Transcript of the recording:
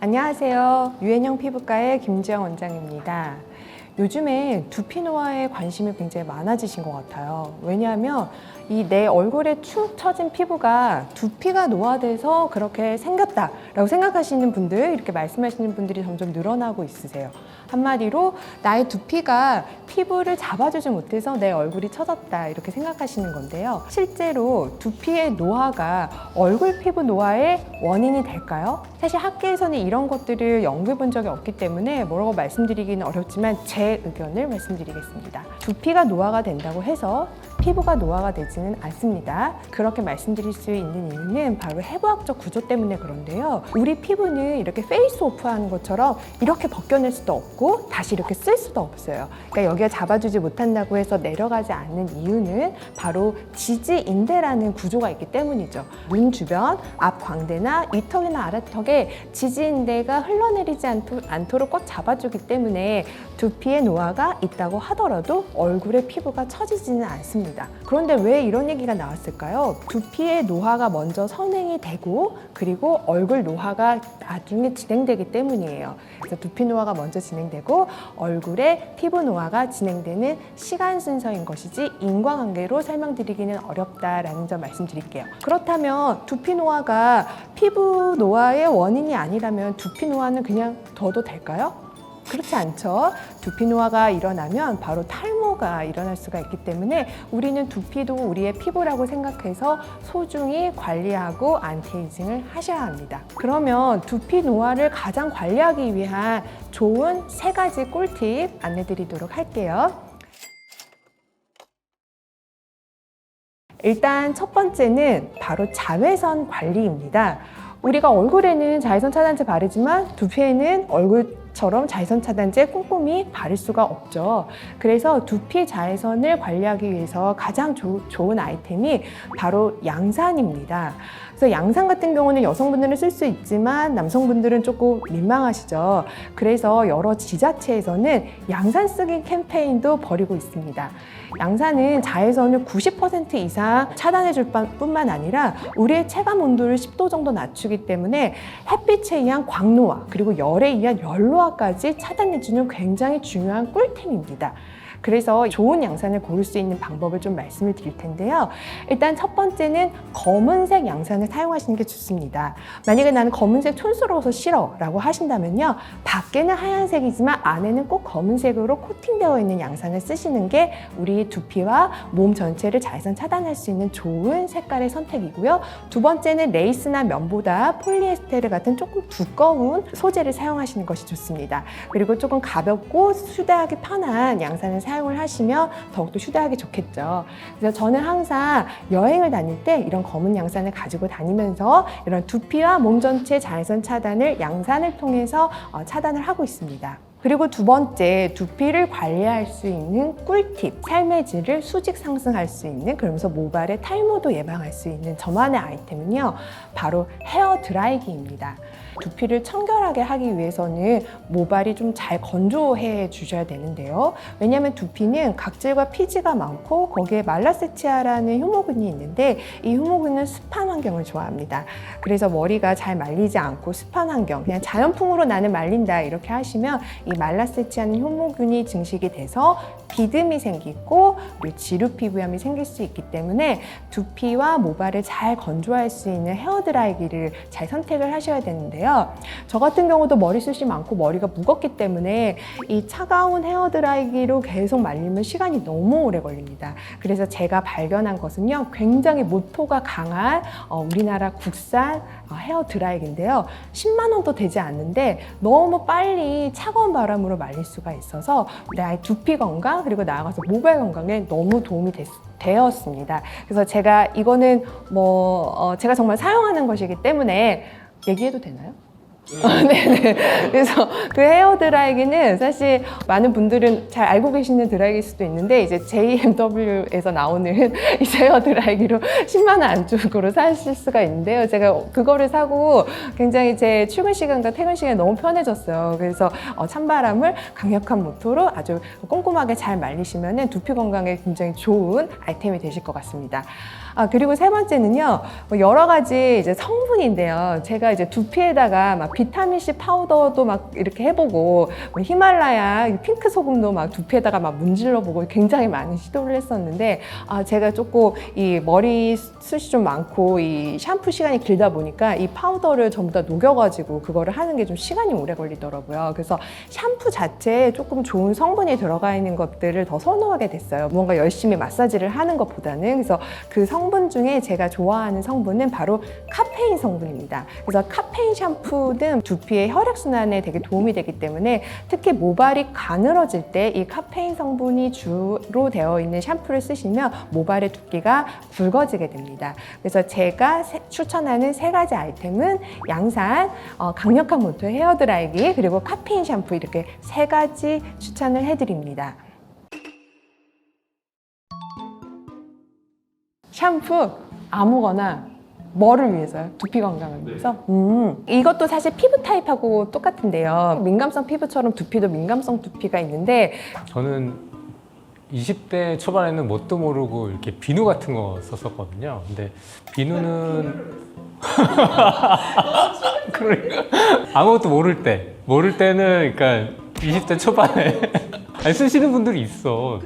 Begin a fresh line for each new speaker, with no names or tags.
안녕하세요. 유앤형 피부과의 김지영 원장입니다. 요즘에 두피 노화에 관심이 굉장히 많아지신 것 같아요. 왜냐하면 이 내 얼굴에 축 처진 피부가 두피가 노화돼서 그렇게 생겼다라고 생각하시는 분들, 이렇게 말씀하시는 분들이 점점 늘어나고 있으세요. 한마디로 나의 두피가 피부를 잡아주지 못해서 내 얼굴이 처졌다, 이렇게 생각하시는 건데요. 실제로 두피의 노화가 얼굴 피부 노화의 원인이 될까요? 사실 학계에서는 이런 것들을 연구해 본 적이 없기 때문에 뭐라고 말씀드리기는 어렵지만 제 의견을 말씀드리겠습니다. 두피가 노화가 된다고 해서 피부가 노화가 되지는 않습니다. 그렇게 말씀드릴 수 있는 이유는 바로 해부학적 구조 때문에 그런데요. 우리 피부는 이렇게 페이스 오프하는 것처럼 이렇게 벗겨낼 수도 없고 다시 이렇게 쓸 수도 없어요. 그러니까 여기가 잡아주지 못한다고 해서 내려가지 않는 이유는 바로 지지인대라는 구조가 있기 때문이죠. 눈 주변 앞 광대나 위턱이나 아래턱에 지지인대가 흘러내리지 않도록 꽉 잡아주기 때문에 두피의 노화가 있다고 하더라도 얼굴의 피부가 처지지는 않습니다. 그런데 왜 이런 얘기가 나왔을까요? 두피의 노화가 먼저 선행이 되고 그리고 얼굴 노화가 나중에 진행되기 때문이에요. 그래서 두피 노화가 먼저 진행되고 얼굴의 피부 노화가 진행되는 시간 순서인 것이지 인과관계로 설명드리기는 어렵다라는 점 말씀드릴게요. 그렇다면 두피 노화가 피부 노화의 원인이 아니라면 두피 노화는 그냥 둬도 될까요? 그렇지 않죠. 두피 노화가 일어나면 바로 탈모가 일어날 수가 있기 때문에 우리는 두피도 우리의 피부라고 생각해서 소중히 관리하고 안티에이징을 하셔야 합니다. 그러면 두피 노화를 가장 관리하기 위한 좋은 3가지 꿀팁 안내드리도록 할게요. 일단 첫 번째는 바로 자외선 관리입니다. 우리가 얼굴에는 자외선 차단제 바르지만 두피에는 얼굴처럼 자외선 차단제 꼼꼼히 바를 수가 없죠. 그래서 두피 자외선을 관리하기 위해서 가장 좋은 아이템이 바로 양산입니다. 그래서 양산 같은 경우는 여성분들은 쓸 수 있지만 남성분들은 조금 민망하시죠. 그래서 여러 지자체에서는 양산 쓰기 캠페인도 벌이고 있습니다. 양산은 자외선을 90% 이상 차단해줄 뿐만 아니라 우리의 체감 온도를 10도 정도 낮추기 때문에 햇빛에 의한 광노화 그리고 열에 의한 열노화까지 차단해주는 굉장히 중요한 꿀템입니다. 그래서 좋은 양산을 고를 수 있는 방법을 좀 말씀을 드릴 텐데요. 일단 첫 번째는 검은색 양산을 사용하시는 게 좋습니다. 만약에 나는 검은색 촌스러워서 싫어 라고 하신다면요. 밖에는 하얀색이지만 안에는 꼭 검은색으로 코팅되어 있는 양산을 쓰시는 게 우리 두피와 몸 전체를 자외선 차단할 수 있는 좋은 색깔의 선택이고요. 두 번째는 레이스나 면보다 폴리에스테르 같은 조금 두꺼운 소재를 사용하시는 것이 좋습니다. 그리고 조금 가볍고 휴대하기 편한 양산을 사용을 하시면 더욱더 휴대하기 좋겠죠. 그래서 저는 항상 여행을 다닐 때 이런 검은 양산을 가지고 다니면서 이런 두피와 몸 전체 자외선 차단을 양산을 통해서 차단을 하고 있습니다. 그리고 두 번째, 두피를 관리할 수 있는 꿀팁, 삶의 질을 수직 상승할 수 있는, 그러면서 모발의 탈모도 예방할 수 있는 저만의 아이템은요, 바로 헤어 드라이기입니다. 두피를 청결하게 하기 위해서는 모발이 좀 잘 건조해 주셔야 되는데요. 왜냐하면 두피는 각질과 피지가 많고 거기에 말라세치아라는 효모균이 있는데 이 효모균은 습한 환경을 좋아합니다. 그래서 머리가 잘 말리지 않고 습한 환경, 그냥 자연풍으로 나는 말린다 이렇게 하시면 이 말라세치아는 효모균이 증식이 돼서 비듬이 생기고 지루 피부염이 생길 수 있기 때문에 두피와 모발을 잘 건조할 수 있는 헤어드라이기를 잘 선택을 하셔야 되는데요. 저 같은 경우도 머리숱이 많고 머리가 무겁기 때문에 이 차가운 헤어드라이기로 계속 말리면 시간이 너무 오래 걸립니다. 그래서 제가 발견한 것은요, 굉장히 모토가 강한 우리나라 국산 헤어드라이기인데요. 10만 원도 되지 않는데 너무 빨리 차가운 바람으로 말릴 수가 있어서 나의 두피 건강 그리고 나아가서 모발 건강에 너무 도움이 되었습니다. 그래서 제가 이거는 제가 정말 사용하는 것이기 때문에 얘기해도 되나요? 네네. 그래서 그 헤어 드라이기는 사실 많은 분들은 잘 알고 계시는 드라이기일 수도 있는데 이제 JMW에서 나오는 이 헤어 드라이기로 10만 원 안쪽으로 사실 수가 있는데요. 제가 그거를 사고 굉장히 제 출근 시간과 퇴근 시간이 너무 편해졌어요. 그래서 찬바람을 강력한 모토로 아주 꼼꼼하게 잘 말리시면은 두피 건강에 굉장히 좋은 아이템이 되실 것 같습니다. 그리고 세 번째는요, 여러 가지 이제 성분인데요. 제가 이제 두피에다가 막 비타민C 파우더도 막 이렇게 해보고 뭐 히말라야 핑크 소금도 막 두피에다가 막 문질러보고 굉장히 많은 시도를 했었는데 제가 조금 이 머리 숱이 좀 많고 이 샴푸 시간이 길다 보니까 이 파우더를 전부 다 녹여가지고 그거를 하는 게 좀 시간이 오래 걸리더라고요. 그래서 샴푸 자체에 조금 좋은 성분이 들어가 있는 것들을 더 선호하게 됐어요. 뭔가 열심히 마사지를 하는 것보다는. 그래서 그 성분 중에 제가 좋아하는 성분은 바로 카페인 성분입니다. 그래서 카페인 샴푸는 두피의 혈액순환에 되게 도움이 되기 때문에 특히 모발이 가늘어질 때 이 카페인 성분이 주로 되어 있는 샴푸를 쓰시면 모발의 두께가 굵어지게 됩니다. 그래서 제가 추천하는 3가지 아이템은 양산, 강력한 모토 헤어 드라이기, 그리고 카페인 샴푸 이렇게 3가지 추천을 해드립니다. 샴푸 아무거나 뭐를 위해서요? 두피 건강을 위해서? 이것도 사실 피부 타입하고 똑같은데요. 민감성 피부처럼 두피도 민감성 두피가 있는데
저는 20대 초반에는 뭣도 모르고 이렇게 비누 같은 거 썼었거든요. 근데 비누는 그러니까 아무것도 모를 때는 그러니까 20대 초반에 아니, 쓰시는 분들이 있어.